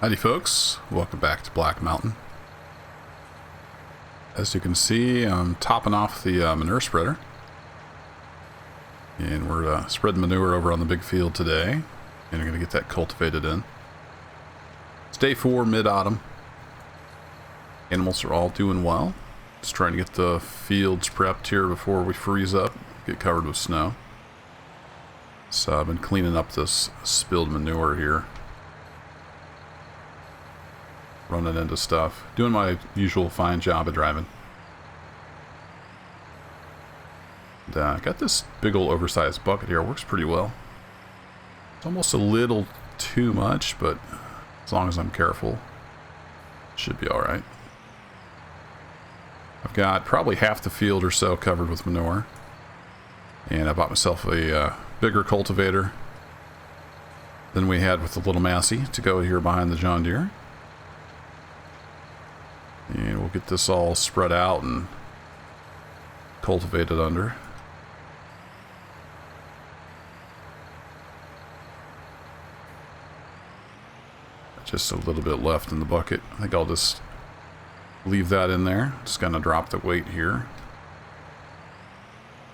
Howdy folks, welcome back to Black Mountain. As you can see, I'm topping off the manure spreader. And we're spreading manure over on the big field today. And I'm going to get that cultivated in. It's day 4, mid-autumn. Animals are all doing well. Just trying to get the fields prepped here before we freeze up, get covered with snow. So I've been cleaning up this spilled manure here. Running into stuff. Doing my usual fine job of driving. And, got this big old oversized bucket here. Works pretty well. It's almost a little too much, but as long as I'm careful, it should be alright. I've got probably half the field or so covered with manure. And I bought myself a bigger cultivator than we had with the little Massey to go here behind the John Deere. And we'll get this all spread out and cultivated under. Just a little bit left in the bucket. I think I'll just leave that in there. Just gonna drop the weight here.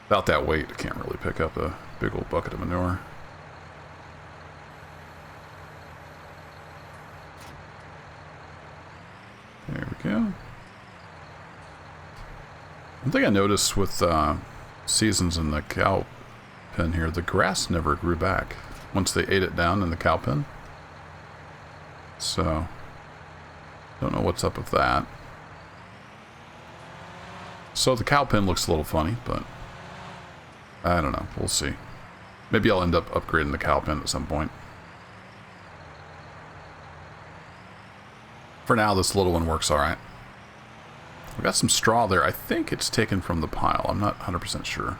Without that weight, I can't really pick up a big old bucket of manure. There we go. One thing I noticed with seasons in the cow pen here, the grass never grew back once they ate it down in the cow pen. So, don't know what's up with that. So the cow pen looks a little funny, but I don't know. We'll see. Maybe I'll end up upgrading the cow pen at some point. For now, this little one works alright. We've got some straw there. I think it's taken from the pile. I'm not 100% sure.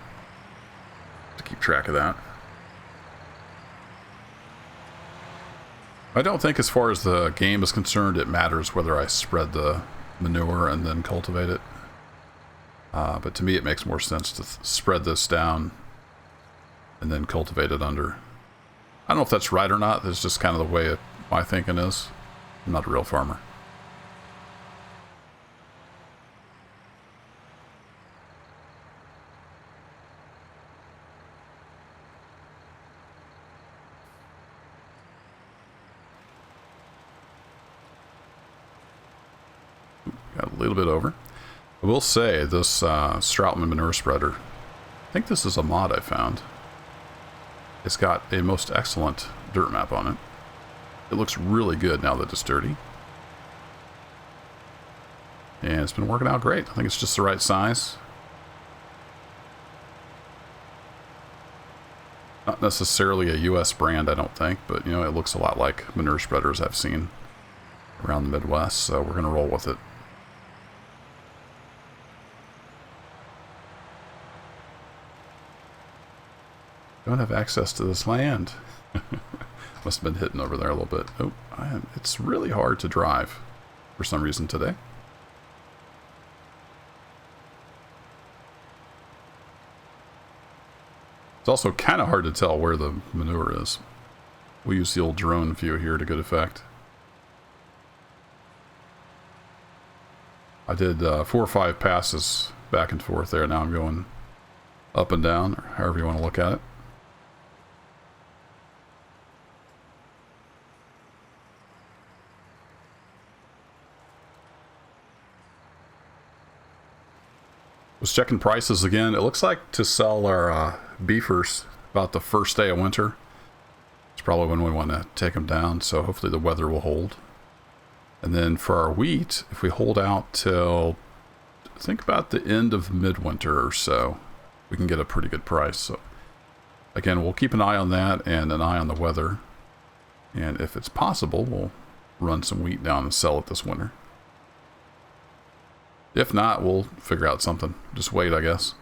To keep track of that. I don't think as far as the game is concerned, it matters whether I spread the manure and then cultivate it. But to me, it makes more sense to spread this down and then cultivate it under. I don't know if that's right or not. That's just kind of the way my thinking is. I'm not a real farmer. Got a little bit over. I will say this Stroutman manure spreader, I think this is a mod I found. It's got a most excellent dirt map on it. It looks really good now that it's dirty. And it's been working out great. I think it's just the right size. Not necessarily a US brand, I don't think, but you know, it looks a lot like manure spreaders I've seen around the Midwest, so we're going to roll with it. Don't have access to this land. Must have been hitting over there a little bit. Oh, it's really hard to drive for some reason today. It's also kind of hard to tell where the manure is. We use the old drone view here to good effect. I did 4 or 5 passes back and forth there. Now I'm going up and down, or however you want to look at it. Was checking prices again. It looks like to sell our beefers about the first day of winter. It's probably when we want to take them down, so hopefully the weather will hold. And then for our wheat, if we hold out till, I think about the end of midwinter or so, we can get a pretty good price. So again, we'll keep an eye on that and an eye on the weather. And if it's possible, we'll run some wheat down and sell it this winter. If not, we'll figure out something. Just wait, I guess.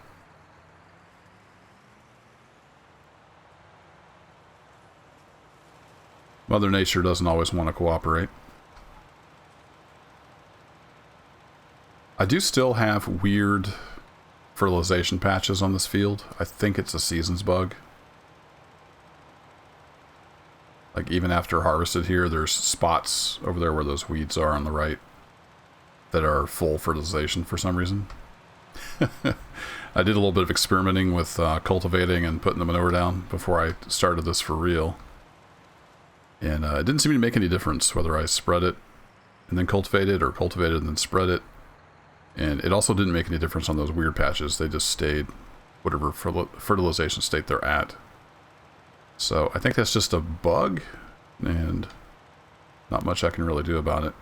Mother Nature doesn't always want to cooperate. I do still have weird fertilization patches on this field. I think it's a seasons bug. Like even after harvested here, there's spots over there where those weeds are on the right that are full fertilization for some reason. I did a little bit of experimenting with cultivating and putting the manure down before I started this for real. And it didn't seem to make any difference whether I spread it and then cultivate it or cultivate it and then spread it. And it also didn't make any difference on those weird patches. They just stayed whatever fertilization state they're at. So I think that's just a bug and not much I can really do about it.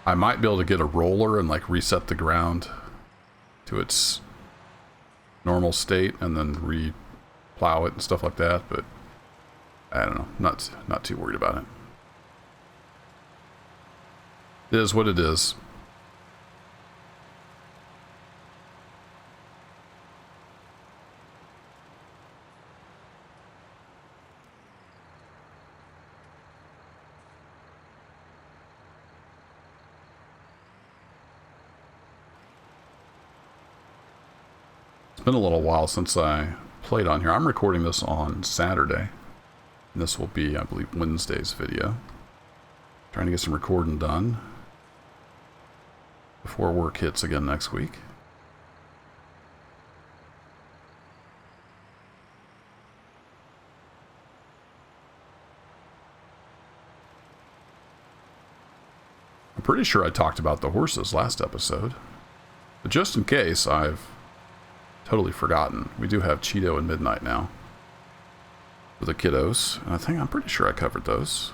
I might be able to get a roller and like reset the ground to its normal state and then re-plow it and stuff like that, but I don't know, not too worried about it. It is what it is. It's been a little while since I played on here. I'm recording this on Saturday. And this will be, I believe, Wednesday's video. Trying to get some recording done before work hits again next week. I'm pretty sure I talked about the horses last episode. But just in case, I've totally forgotten. We do have Cheeto and Midnight now for the kiddos. And I'm pretty sure I covered those.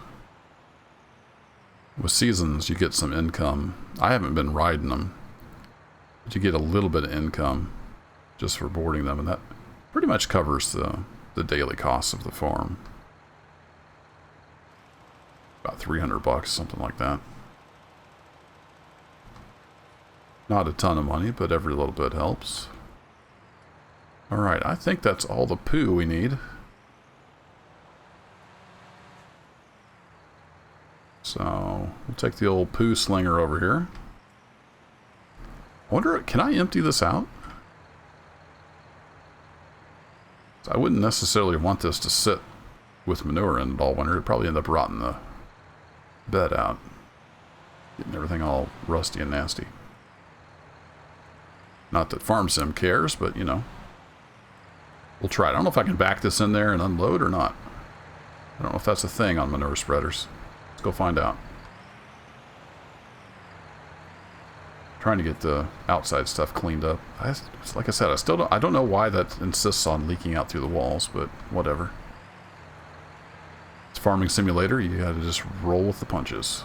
With seasons, you get some income. I haven't been riding them, but you get a little bit of income just for boarding them, and that pretty much covers the daily costs of the farm. About $300, something like that. Not a ton of money, but every little bit helps. Alright, I think that's all the poo we need. So, we'll take the old poo slinger over here. I wonder, can I empty this out? I wouldn't necessarily want this to sit with manure in it all winter. It'd probably end up rotting the bed out. Getting everything all rusty and nasty. Not that FarmSim cares, but you know. We'll try it. I don't know if I can back this in there and unload or not. I don't know if that's a thing on manure spreaders. Let's go find out. Trying to get the outside stuff cleaned up. Like I said, I don't know why that insists on leaking out through the walls, but whatever. It's Farming Simulator. You gotta just roll with the punches.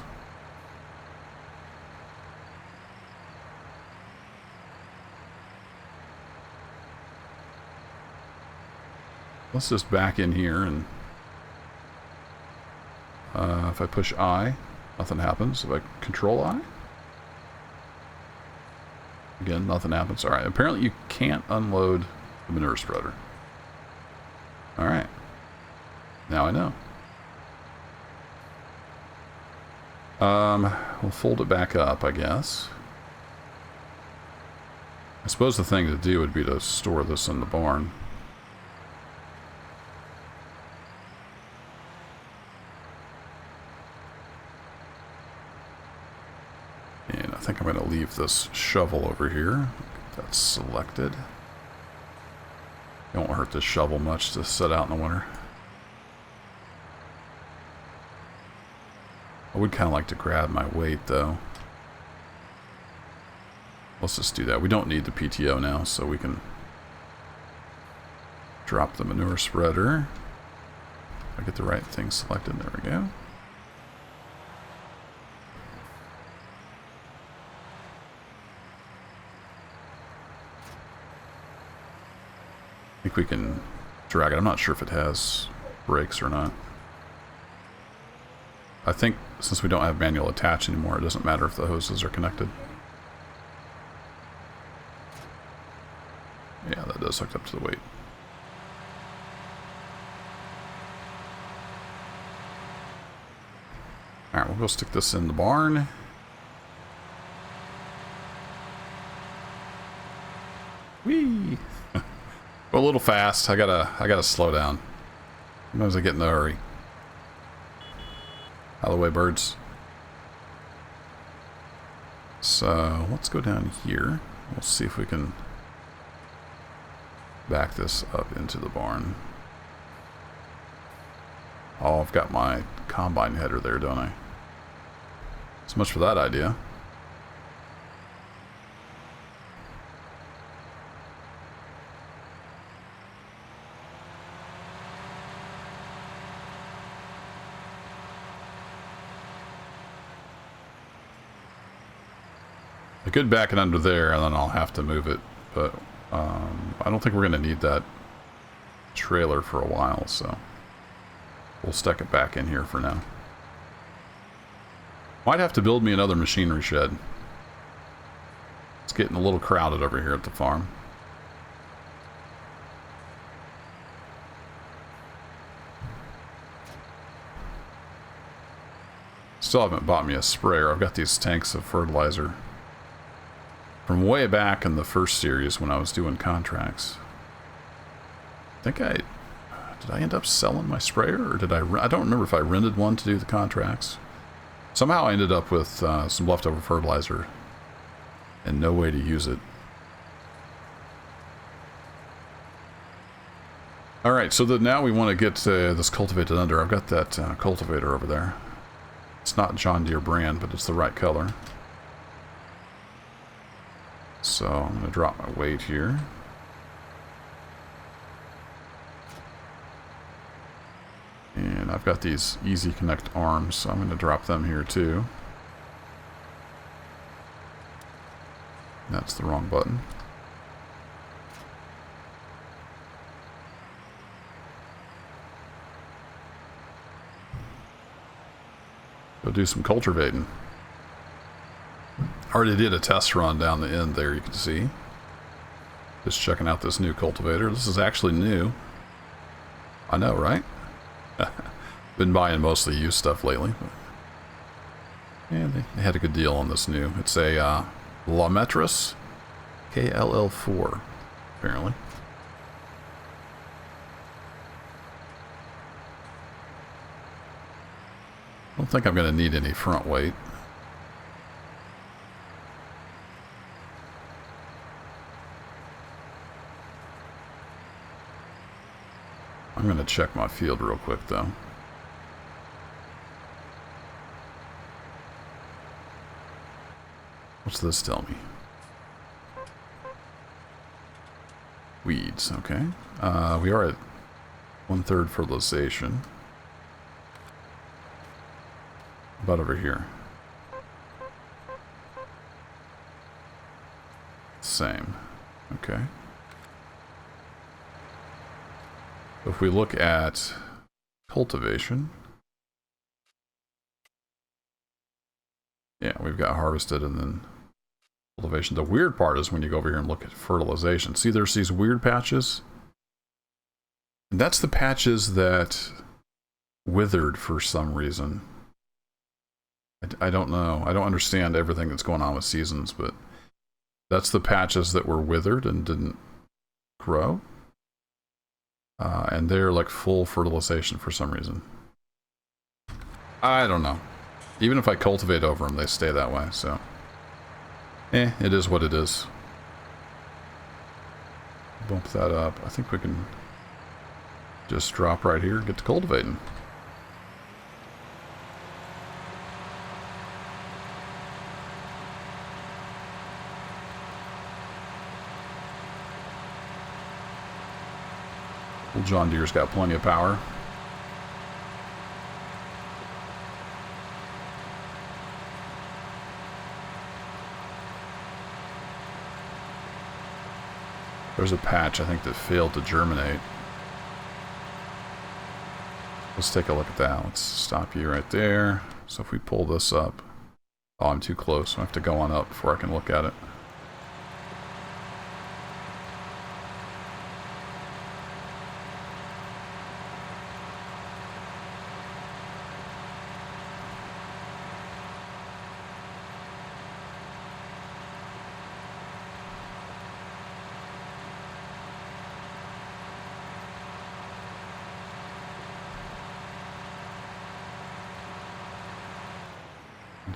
Let's just back in here and if I push I, nothing happens. If I control I, again, nothing happens. Alright, apparently you can't unload the manure spreader. Alright. Now I know. We'll fold it back up, I guess. I suppose the thing to do would be to store this in the barn. I think I'm going to leave this shovel over here. That's selected. It won't hurt this shovel much to set out in the winter. I would kind of like to grab my weight though. Let's just do that. We don't need the PTO now, so we can drop the manure spreader. If I get the right thing selected, there we go. I think we can drag it. I'm not sure if it has brakes or not. I think since we don't have manual attach anymore, it doesn't matter if the hoses are connected. Yeah, that does hook up to the weight. Alright, we'll go stick this in the barn. Whee! a little fast. I gotta slow down. Sometimes I get in a hurry. Out of the way, birds. So let's go down here. We'll see if we can back this up into the barn. Oh, I've got my combine header there, don't I? So much for that idea. I could back it under there and then I'll have to move it, but I don't think we're going to need that trailer for a while, so we'll stick it back in here for now. Might have to build me another machinery shed. It's getting a little crowded over here at the farm. Still haven't bought me a sprayer. I've got these tanks of fertilizer from way back in the first series when I was doing contracts. Did I end up selling my sprayer, or did I don't remember if I rented one to do the contracts. Somehow I ended up with some leftover fertilizer and no way to use it. Alright, so now we want to get this cultivated under. I've got that cultivator over there. It's not John Deere brand, but it's the right color. So I'm going to drop my weight here. And I've got these easy connect arms, so I'm going to drop them here too. That's the wrong button. Go do some cultivating. Already did a test run down the end there, you can see. Just checking out this new cultivator. This is actually new. I know, right? Been buying mostly used stuff lately. But yeah, they had a good deal on this new. It's a Lametris KLL4, apparently. I don't think I'm going to need any front weight. I'm going to check my field real quick, though. What's this tell me? Weeds, okay. We are at 1/3 fertilization. About over here. Same. Okay. If we look at cultivation, yeah, we've got harvested and then cultivation. The weird part is when you go over here and look at fertilization. See, there's these weird patches. And that's the patches that withered for some reason. I don't know. I don't understand everything that's going on with seasons, but that's the patches that were withered and didn't grow. And they're like full fertilization for some reason. I don't know. Even if I cultivate over them, they stay that way, so. It is what it is. Bump that up. I think we can just drop right here and get to cultivating. Old John Deere's got plenty of power. There's a patch, I think, that failed to germinate. Let's take a look at that. Let's stop you right there. So if we pull this up... Oh, I'm too close. I have to go on up before I can look at it.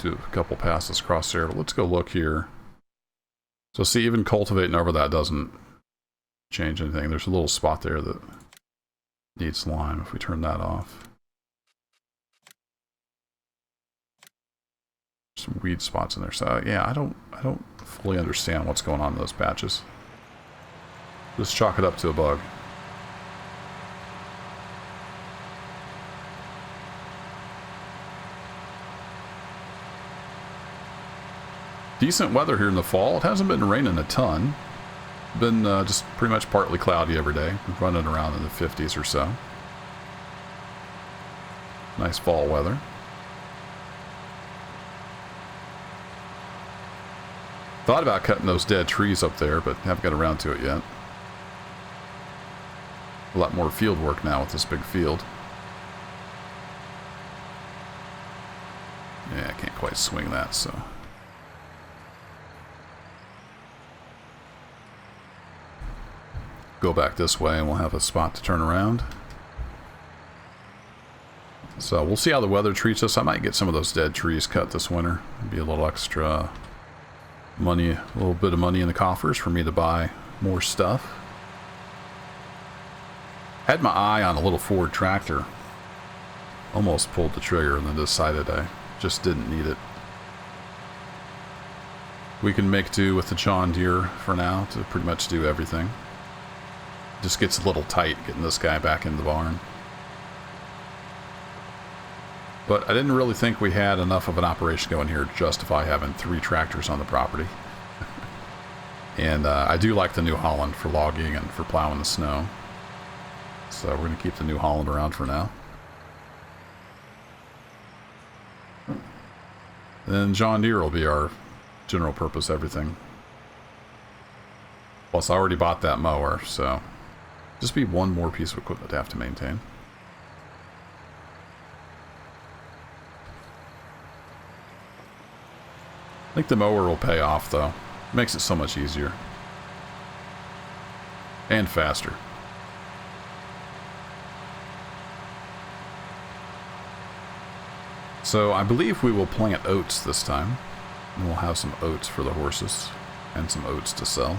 Do a couple passes across there, but let's go look here. So see, even cultivating over that doesn't change anything. There's a little spot there that needs lime if we turn that off. Some weed spots in there. So yeah, I don't fully understand what's going on in those patches. Just chalk it up to a bug. Decent weather here in the fall. It hasn't been raining a ton. Been just pretty much partly cloudy every day. Running around in the 50s or so. Nice fall weather. Thought about cutting those dead trees up there, but haven't got around to it yet. A lot more field work now with this big field. Yeah, I can't quite swing that, so... Go back this way and we'll have a spot to turn around. So we'll see how the weather treats us. I might get some of those dead trees cut this winter. It'd be a little extra money, a little bit of money in the coffers for me to buy more stuff. Had my eye on a little Ford tractor. Almost pulled the trigger and then decided I just didn't need it. We can make do with the John Deere for now to pretty much do everything. Just gets a little tight getting this guy back in the barn. But I didn't really think we had enough of an operation going here to justify having 3 tractors on the property. And I do like the New Holland for logging and for plowing the snow. So we're going to keep the New Holland around for now. Then John Deere will be our general purpose everything. Plus I already bought that mower, so... Just be one more piece of equipment to have to maintain. I think the mower will pay off, though. It makes it so much easier. And faster. So I believe we will plant oats this time. And we'll have some oats for the horses. And some oats to sell.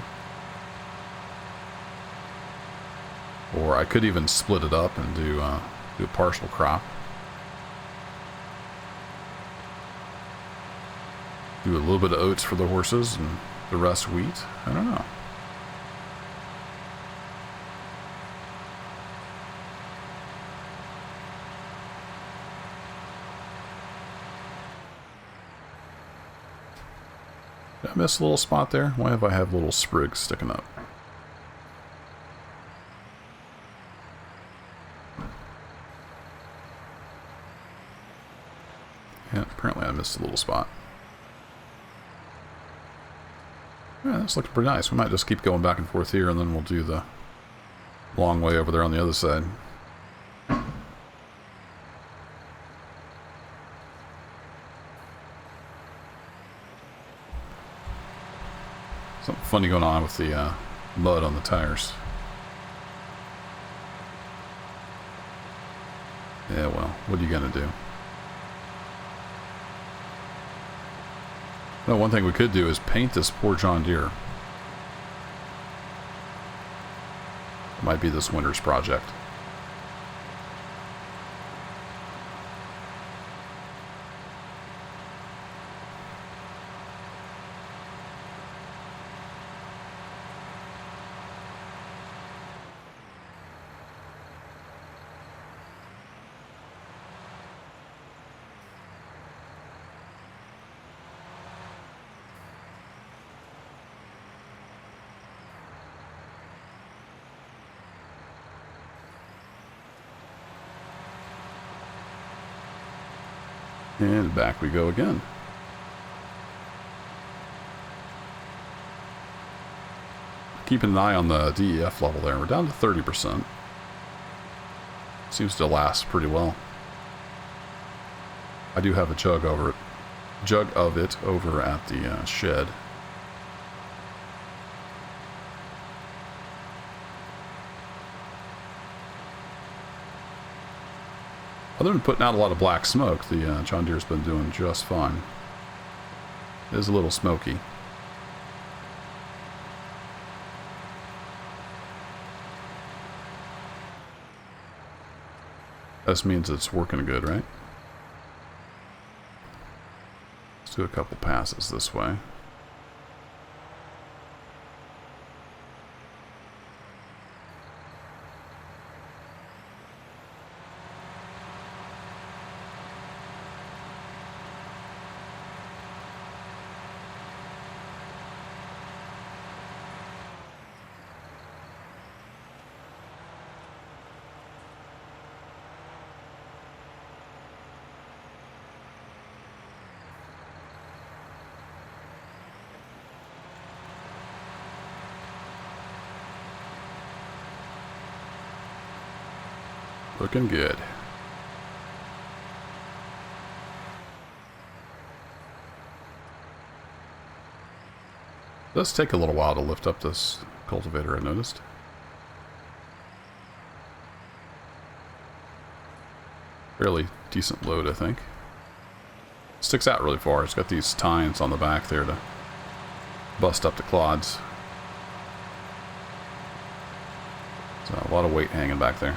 Or I could even split it up and do a partial crop. Do a little bit of oats for the horses and the rest wheat. I don't know. Did I miss a little spot there? Why have I have little sprigs sticking up? Yeah, apparently I missed a little spot. Yeah, that's looking pretty nice. We might just keep going back and forth here, and then we'll do the long way over there on the other side. Something funny going on with the mud on the tires. Yeah, well, what are you gonna do? No, one thing we could do is paint this poor John Deere. It might be this winter's project. And back we go again. Keeping an eye on the DEF level there. We're down to 30%. Seems to last pretty well. I do have a jug of it over at the shed. Other than putting out a lot of black smoke, the John Deere's been doing just fine. It is a little smoky. This means it's working good, right? Let's do a couple passes this way. Looking good. It does take a little while to lift up this cultivator, I noticed. Fairly decent load, I think. Sticks out really far. It's got these tines on the back there to bust up the clods. So a lot of weight hanging back there.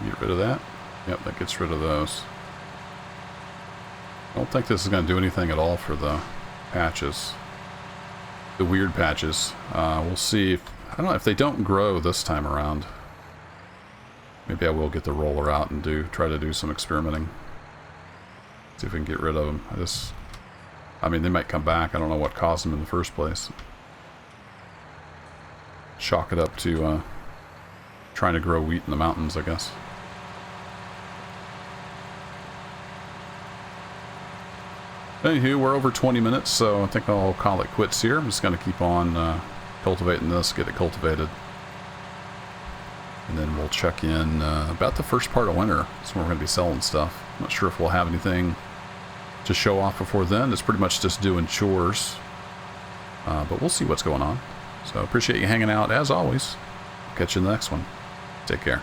Get rid of that. Yep, that gets rid of those. I don't think this is going to do anything at all for the patches. The weird patches. We'll see if... I don't know if they don't grow this time around. Maybe I will get the roller out and try to do some experimenting. See if we can get rid of them. I mean, they might come back. I don't know what caused them in the first place. Chalk it up to trying to grow wheat in the mountains, I guess. Anywho, we're over 20 minutes, so I think I'll call it quits here. I'm just going to keep on cultivating this, get it cultivated. And then we'll check in about the first part of winter. That's when we're going to be selling stuff. I'm not sure if we'll have anything to show off before then. It's pretty much just doing chores. But we'll see what's going on. So appreciate you hanging out as always. Catch you in the next one. Take care.